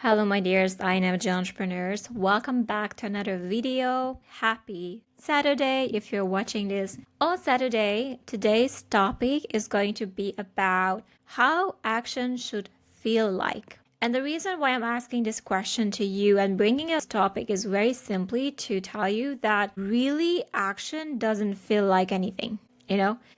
Hello, my dearest INFJ entrepreneurs. Welcome back to another video. Happy Saturday if you're watching this on Saturday. Today's topic is going to be about how action should feel like. And the reason why I'm asking this question to you and bringing this topic is very simply to tell you that really action doesn't feel like anything.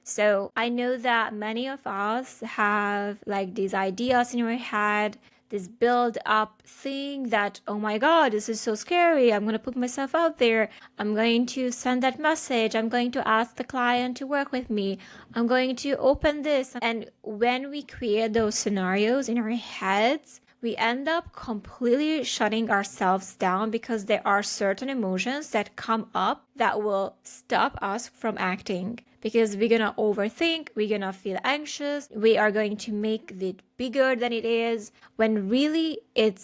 So I know that many of us have like these ideas in our head, this build up thing that, oh my God, this is so scary. I'm going to put myself out there. I'm going to send that message. I'm going to ask the client to work with me. I'm going to open this. And when we create those scenarios in our heads, we end up completely shutting ourselves down because there are certain emotions that come up that will stop us from acting. Because we're going to overthink, we're going to feel anxious, we are going to make it bigger than it is, when really it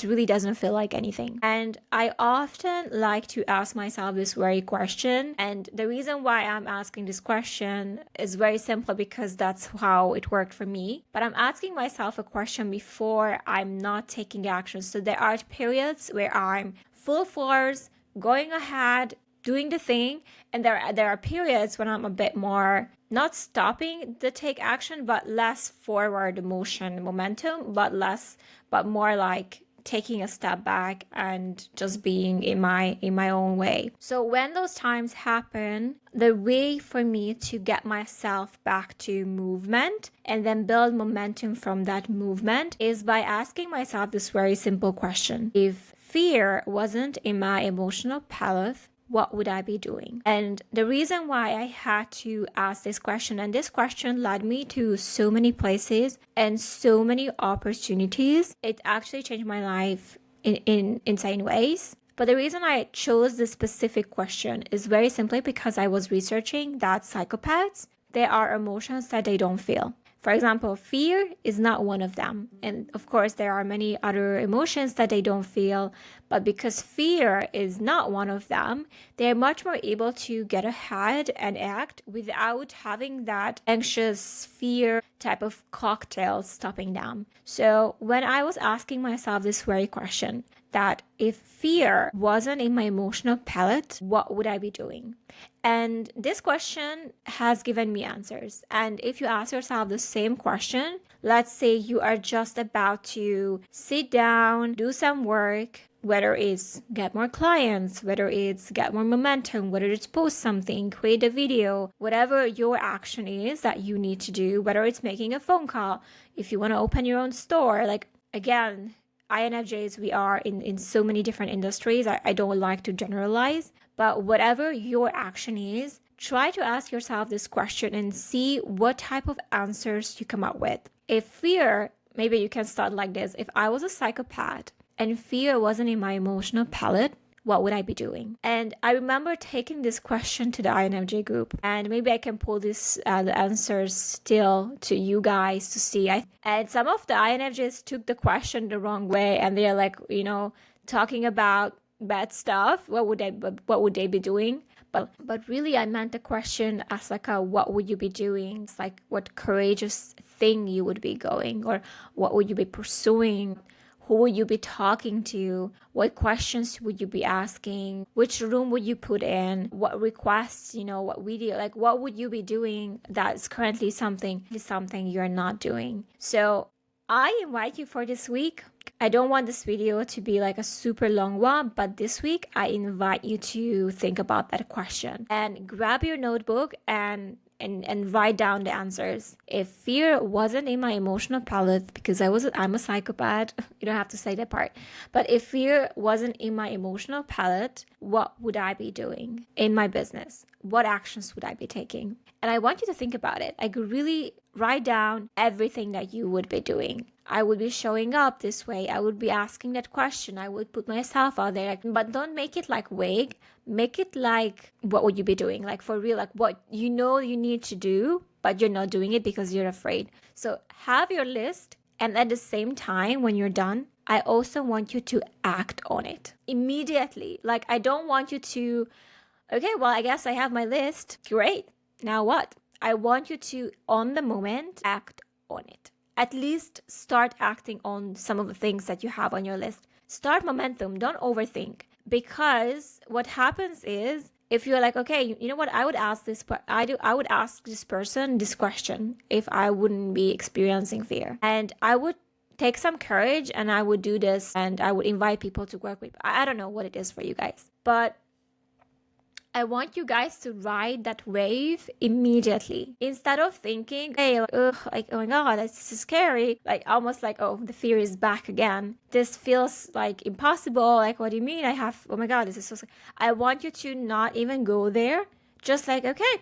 really doesn't feel like anything. And I often like to ask myself this very question. And the reason why I'm asking this question is very simple because that's how it worked for me. But I'm asking myself a question before I'm not taking action. So there are periods where I'm full force, going ahead, doing the thing, and there are periods when I'm a bit more not stopping the take action, but less forward motion momentum, but more like taking a step back and just being in my own way. So when those times happen, the way for me to get myself back to movement and then build momentum from that movement is by asking myself this very simple question. If fear wasn't in my emotional palette, what would I be doing? And the reason why I had to ask this question, and this question led me to so many places and so many opportunities, it actually changed my life in insane ways. But the reason I chose this specific question is very simply because I was researching that psychopaths, there are emotions that they don't feel. For example, fear is not one of them. And of course, there are many other emotions that they don't feel. But because fear is not one of them, they're much more able to get ahead and act without having that anxious fear type of cocktail stopping them. So when I was asking myself this very question, that if fear wasn't in my emotional palette, what would I be doing? And this question has given me answers. And if you ask yourself the same question, let's say you are just about to sit down, do some work, whether it's get more clients, whether it's get more momentum, whether it's post something, create a video, whatever your action is that you need to do, whether it's making a phone call, if you want to open your own store, like again, INFJs, we are in so many different industries. I don't like to generalize, but whatever your action is, try to ask yourself this question and see what type of answers you come up with. If fear, maybe you can start like this. If I was a psychopath and fear wasn't in my emotional palette, what would I be doing? And I remember taking this question to the INFJ group, and maybe I can pull the answers still to you guys to see. And some of the INFJs took the question the wrong way, and they're like, talking about bad stuff. What would they be doing? But really, I meant the question as like what would you be doing? It's like what courageous thing you would be going, or what would you be pursuing? Who would you be talking to? What questions would you be asking? Which room would you put in? What requests, what video, like what would you be doing that's currently something you're not doing? So I invite you for this week. I don't want this video to be like a super long one, but this week I invite you to think about that question and grab your notebook and write down the answers. If fear wasn't in my emotional palette, because I'm a psychopath, you don't have to say that part, but if fear wasn't in my emotional palette, what would I be doing in my business? What actions would I be taking? And I want you to think about it. Like really write down everything that you would be doing. I would be showing up this way. I would be asking that question. I would put myself out there. But don't make it like vague. Make it like, what would you be doing? Like for real, like what you need to do, but you're not doing it because you're afraid. So have your list. And at the same time, when you're done, I also want you to act on it immediately. Like I don't want you to, okay, well, I guess I have my list. Great. Now what? I want you to, on the moment, act on it. at least start acting on some of the things that you have on your list. Start momentum. Don't overthink. Because what happens is, if you're like, okay, you know what, I would ask this person this question if I wouldn't be experiencing fear. And I would take some courage and I would do this, and I would invite people to work with. I don't know what it is for you guys, but I want you guys to ride that wave immediately. Instead of thinking, hey, like, oh my God, this is scary. Like, almost like, oh, the fear is back again. This feels like impossible. Like, what do you mean? Oh my God, this is so scary. I want you to not even go there. Just like, okay,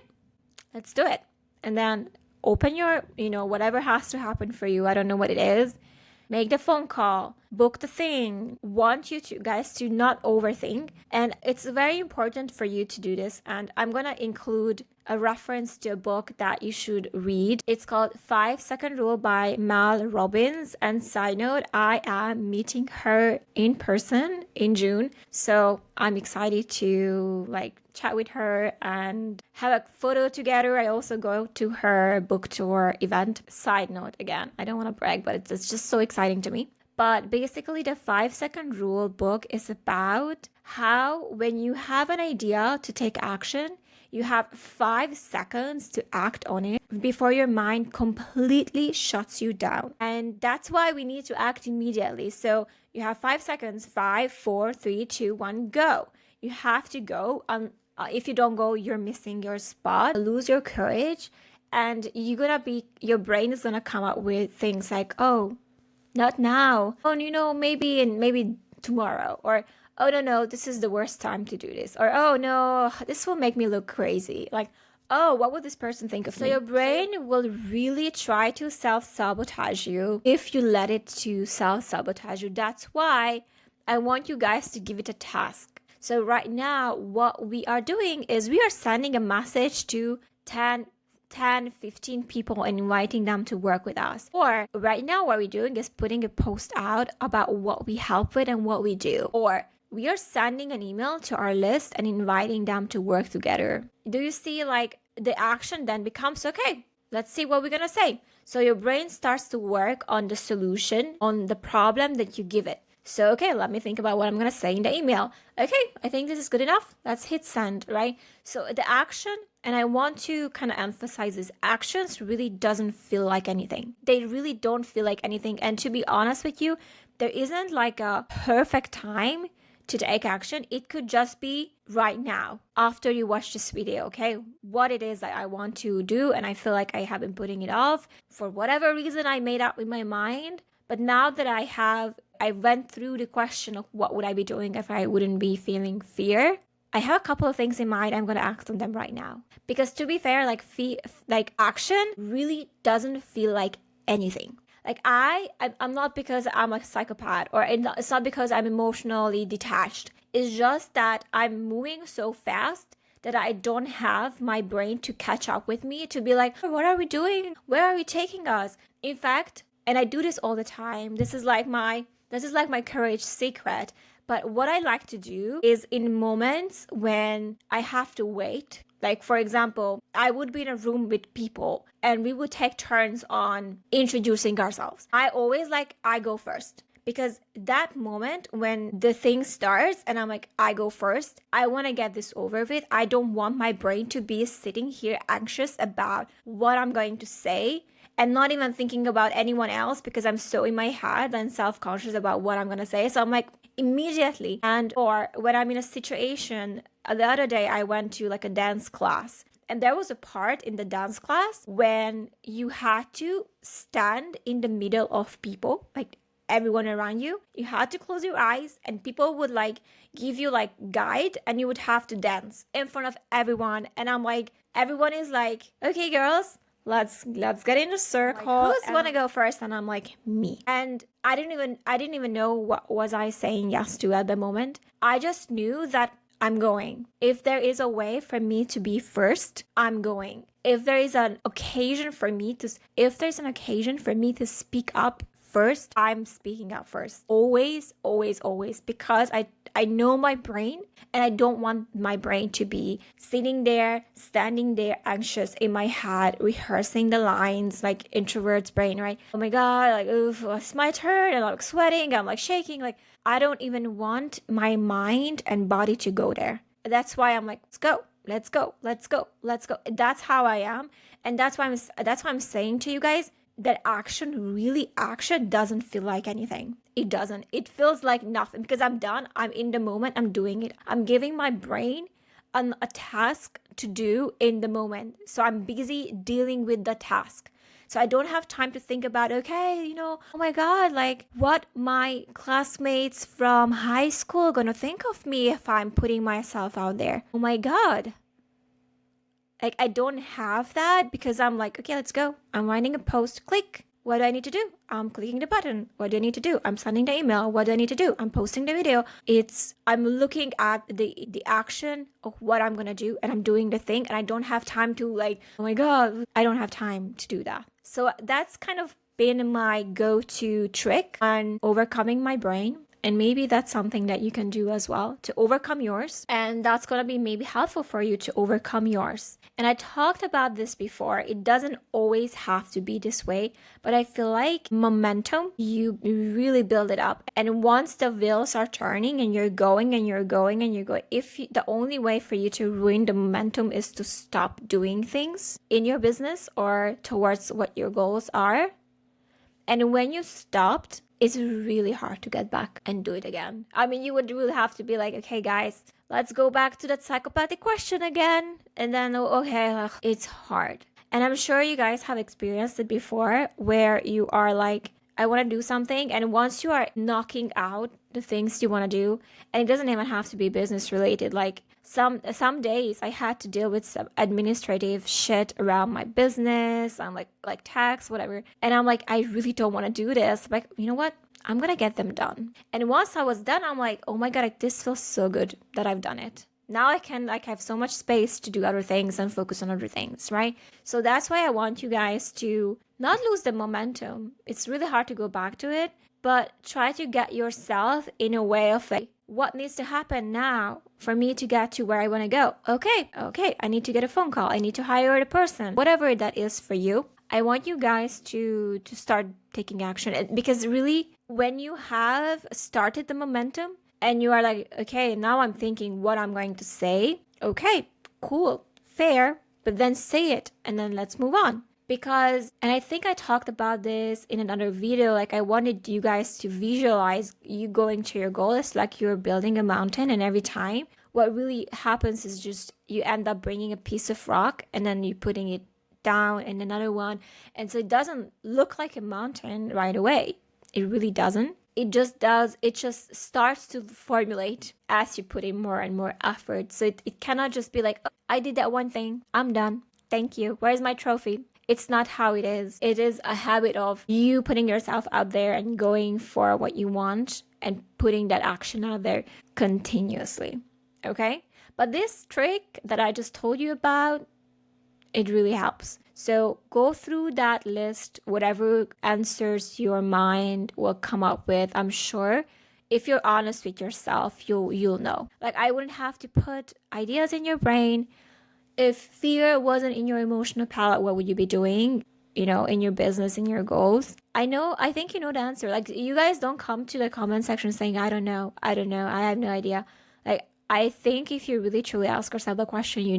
let's do it. And then open your, whatever has to happen for you. I don't know what it is. Make the phone call, book the thing. Want you to guys to not overthink. And it's very important for you to do this. And I'm going to include a reference to a book that you should read. It's called 5-Second Rule by Mal Robbins. And side note, I am meeting her in person in June. So I'm excited to chat with her and have a photo together. I also go to her book tour event. Side note, again, I don't want to brag, but it's just so exciting to me. But basically, the 5-Second Rule book is about how when you have an idea to take action, you have 5 seconds to act on it before your mind completely shuts you down. And that's why we need to act immediately. So you have 5 seconds, 5, 4, 3, 2, 1, go. You have to go. If you don't go, you're missing your spot. Lose your courage, and your brain is gonna come up with things like, oh, not now. Oh, maybe tomorrow. Or, oh, no, this is the worst time to do this. Or, oh, no, this will make me look crazy. Like, oh, what would this person think of me? So your brain will really try to self-sabotage you if you let it to self-sabotage you. That's why I want you guys to give it a task. So right now, what we are doing is we are sending a message to 10, 15 people and inviting them to work with us. Or right now, what we're doing is putting a post out about what we help with and what we do. Or we are sending an email to our list and inviting them to work together. Do you see, the action then becomes, okay, let's see what we're gonna say. So your brain starts to work on the solution, on the problem that you give it. So, okay, let me think about what I'm going to say in the email. Okay, I think this is good enough. Let's hit send, right? So the action, and I want to kind of emphasize this, actions really doesn't feel like anything. They really don't feel like anything. And to be honest with you, there isn't a perfect time to take action. It could just be right now after you watch this video, okay? What it is that I want to do, and I feel like I have been putting it off. For whatever reason, I made up with my mind. But now that I went through the question of what would I be doing if I wouldn't be feeling fear, I have a couple of things in mind. I'm going to act on them right now. Because to be fair, action really doesn't feel like anything. I'm not because I'm a psychopath, or it's not because I'm emotionally detached. It's just that I'm moving so fast that I don't have my brain to catch up with me to be like, what are we doing? Where are we taking us? In fact, and I do this all the time. This is like my courage secret. But what I like to do is in moments when I have to wait. Like, for example, I would be in a room with people and we would take turns on introducing ourselves. I always I go first. Because that moment when the thing starts and I'm like, I go first, I want to get this over with. I don't want my brain to be sitting here anxious about what I'm going to say and not even thinking about anyone else because I'm so in my head and self-conscious about what I'm going to say. So I'm like, immediately. Or when I'm in a situation, the other day I went to a dance class. And there was a part in the dance class when you had to stand in the middle of people, everyone around you. You had to close your eyes and people would give you guide and you would have to dance in front of everyone. And I'm like, everyone is like, okay, girls, let's get in a circle. Who's gonna go first? And I'm like, me. And I didn't even know what was I saying yes to at the moment. I just knew that I'm going. If there is a way for me to be first, I'm going. If there's an occasion for me to speak up first, I'm speaking up first. Always, always, always, because I know my brain, and I don't want my brain to be sitting there, standing there, anxious in my head, rehearsing the lines, like introvert's brain, right? Oh my God, like, oof, it's my turn, and I'm like sweating, I'm like shaking. Like, I don't even want my mind and body to go there. That's why I'm like, let's go. Let's go. Let's go. Let's go. That's how I am. And that's why I'm saying to you guys that action doesn't feel like anything. It doesn't. It feels like nothing because I'm done. I'm in the moment. I'm doing it. I'm giving my brain a task to do in the moment. So I'm busy dealing with the task. So I don't have time to think about, okay, oh my God, like what my classmates from high school are gonna think of me if I'm putting myself out there. Oh my God. Like, I don't have that because I'm like, okay, let's go. I'm writing a post, click. What do I need to do? I'm clicking the button. What do I need to do? I'm sending the email. What do I need to do? I'm posting the video. I'm looking at the action of what I'm going to do, and I'm doing the thing, and I don't have time to like, oh my God, I don't have time to do that. So that's kind of been my go-to trick on overcoming my brain. And maybe that's something that you can do as well to overcome yours. And that's going to be maybe helpful for you to overcome yours. And I talked about this before. It doesn't always have to be this way, but I feel like momentum, you really build it up. And once the wheels are turning and you're going and you're going and you're going, the only way for you to ruin the momentum is to stop doing things in your business or towards what your goals are. And when you stopped, it's really hard to get back and do it again. I mean, you would really have to be like, okay, guys, let's go back to that psychopathic question again. And then, okay, it's hard. And I'm sure you guys have experienced it before where you are like, I want to do something. And once you are knocking out the things you want to do, and it doesn't even have to be business related, like some days I had to deal with some administrative shit around my business. I'm like tax, whatever. And I'm like, I really don't want to do this. Like, you know what? I'm going to get them done. And once I was done, I'm like, oh my God, like, this feels so good that I've done it. Now I can have so much space to do other things and focus on other things, right? So that's why I want you guys to not lose the momentum. It's really hard to go back to it, but try to get yourself in a way of like, what needs to happen now for me to get to where I want to go? Okay, I need to get a phone call. I need to hire the person. Whatever that is for you, I want you guys to start taking action. Because really, when you have started the momentum and you are like, okay, now I'm thinking what I'm going to say. Okay, cool, fair, but then say it and then let's move on. Because, and I think I talked about this in another video, like I wanted you guys to visualize you going to your goal. It's like you're building a mountain, and every time what really happens is just you end up bringing a piece of rock and then you putting it down in another one. And so it doesn't look like a mountain right away. It really doesn't. It just does. It just starts to formulate as you put in more and more effort. So it cannot just be like, oh, I did that one thing, I'm done, thank you, where's my trophy? It's not how it is. It is a habit of you putting yourself out there and going for what you want and putting that action out there continuously. Okay? But this trick that I just told you about, it really helps. So go through that list, whatever answers your mind will come up with. I'm sure if you're honest with yourself, you'll know. Like, I wouldn't have to put ideas in your brain. If fear wasn't in your emotional palette, what would you be doing, in your business, in your goals? I think you know the answer. Like, you guys don't come to the comment section saying, I don't know, I have no idea. Like, I think if you really truly ask yourself the question, we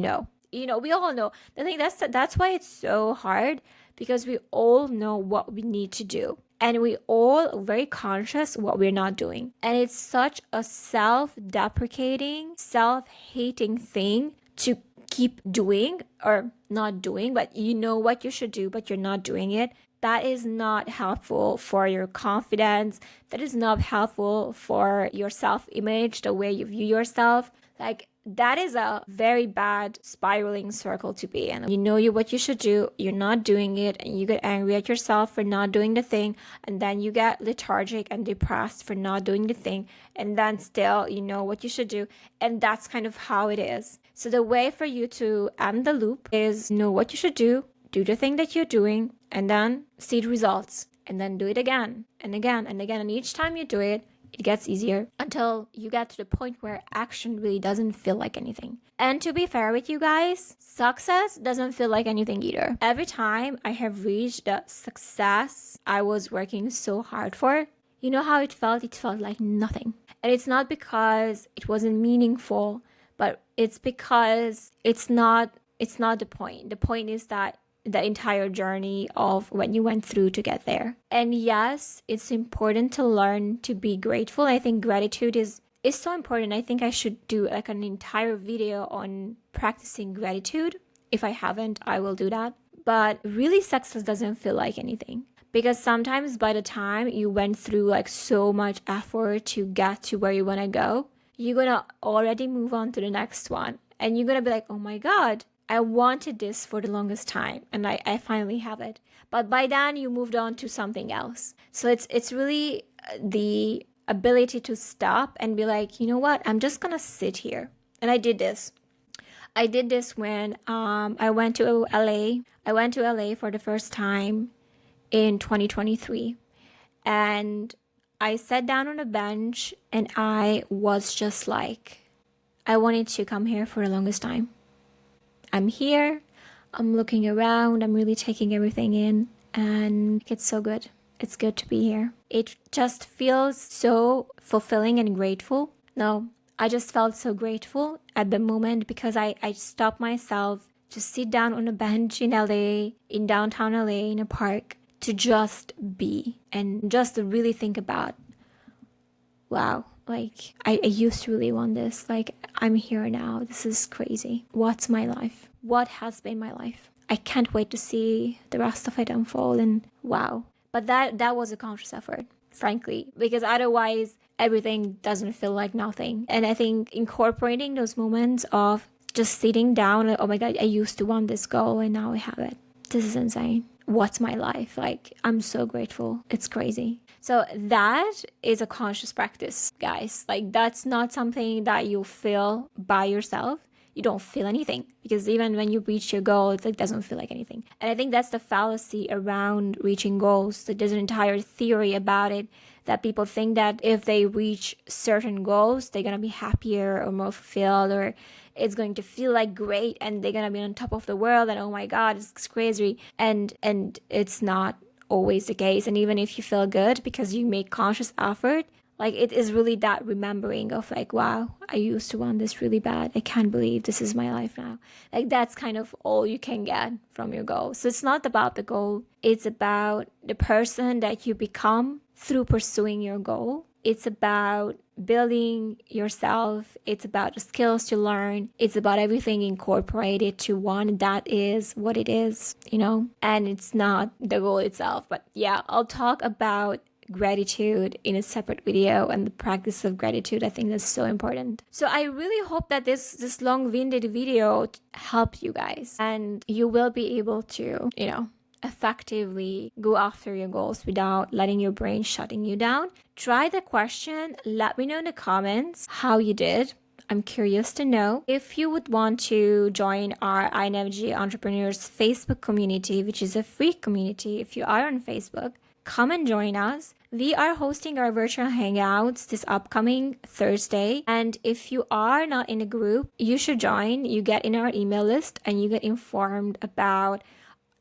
all know. I think that's why it's so hard, because we all know what we need to do. And we all very conscious what we're not doing. And it's such a self-deprecating, self-hating thing to keep doing or not doing, but you know what you should do, but you're not doing it. That is not helpful for your confidence. That is not helpful for your self-image, the way you view yourself. Like, that is a very bad spiraling circle to be in. You know what you should do, you're not doing it, and you get angry at yourself for not doing the thing, and then you get lethargic and depressed for not doing the thing, and then still you know what you should do, and that's kind of how it is. So the way for you to end the loop is know what you should do the thing that you're doing, and then see the results. and then do it again and again and again. And each time you do it, it gets easier until you get to the point where action really doesn't feel like anything. And to be fair with you guys, success doesn't feel like anything either. Every time I have reached the success I was working so hard for, you know how it felt? It felt like nothing. And it's not because it wasn't meaningful, but it's because it's not the point. The point is that the entire journey of what you went through to get there. And yes, it's important to learn to be grateful. I think gratitude is so important. I think I should do like an entire video on practicing gratitude. If I haven't, I will do that. But really, success doesn't feel like anything. Because sometimes by the time you went through like so much effort to get to where you want to go, you're gonna already move on to the next one. And you're gonna be like, oh my God, I wanted this for the longest time and I finally have it. But by then you moved on to something else. So it's really the ability to stop and be like, you know what, I'm just gonna sit here. And I did this. I did this when I went to LA. I went to LA for the first time in 2023. And I sat down on a bench and I was just like, I wanted to come here for the longest time. I'm here, I'm looking around, I'm really taking everything in, and it's so good. It's good to be here. It just feels so fulfilling and grateful. No, I just felt so grateful at the moment because I stopped myself to sit down on a bench in LA, in downtown LA, in a park, to just be and just to really think about, wow, like I used to really want this. Like I'm here now. This is crazy. What's my life? What has been my life? I can't wait to see the rest of it unfold and wow. But that was a conscious effort, frankly, because otherwise everything doesn't feel like nothing. And I think incorporating those moments of just sitting down and, oh my God, I used to want this goal and now I have it. This is insane. What's my life? Like, I'm so grateful. It's crazy. So that is a conscious practice, guys. Like, that's not something that you feel by yourself. You don't feel anything because even when you reach your goal, it like doesn't feel like anything. And I think that's the fallacy around reaching goals. Like, there's an entire theory about it that people think that if they reach certain goals, they're going to be happier or more fulfilled, or it's going to feel like great and they're going to be on top of the world and oh my God, it's crazy. And it's not always the case. And even if you feel good because you make conscious effort, like it is really that remembering of like, wow, I used to want this really bad. I can't believe this is my life now. Like that's kind of all you can get from your goal. So it's not about the goal. It's about the person that you become through pursuing your goal. It's about building yourself. It's about the skills you learn. It's about everything incorporated to one that is what it is, you know? And it's not the goal itself. But yeah, I'll talk about gratitude in a separate video and the practice of gratitude. I think that's so important. So I really hope that this long-winded video helped you guys and you will be able to, you know, effectively go after your goals without letting your brain shutting you down. Try the question. Let me know in the comments how you did. I'm curious to know. If you would want to join our INFJ Entrepreneurs Facebook community, which is a free community, if you are on Facebook, come and join us. We are hosting our virtual hangouts this upcoming Thursday. And if you are not in a group, you should join. You get in our email list and you get informed about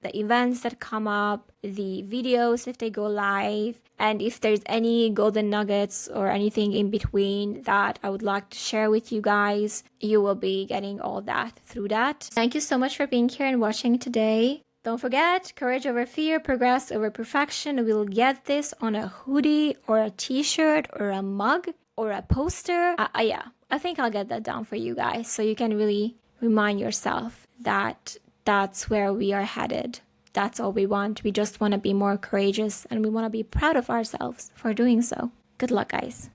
the events that come up, the videos if they go live, and if there's any golden nuggets or anything in between that I would like to share with you guys, you will be getting all that through that. Thank you so much for being here and watching today. Don't forget, courage over fear, progress over perfection. We'll get this on a hoodie or a t-shirt or a mug or a poster. Yeah, I think I'll get that down for you guys so you can really remind yourself that that's where we are headed. That's all we want. We just want to be more courageous and we want to be proud of ourselves for doing so. Good luck, guys.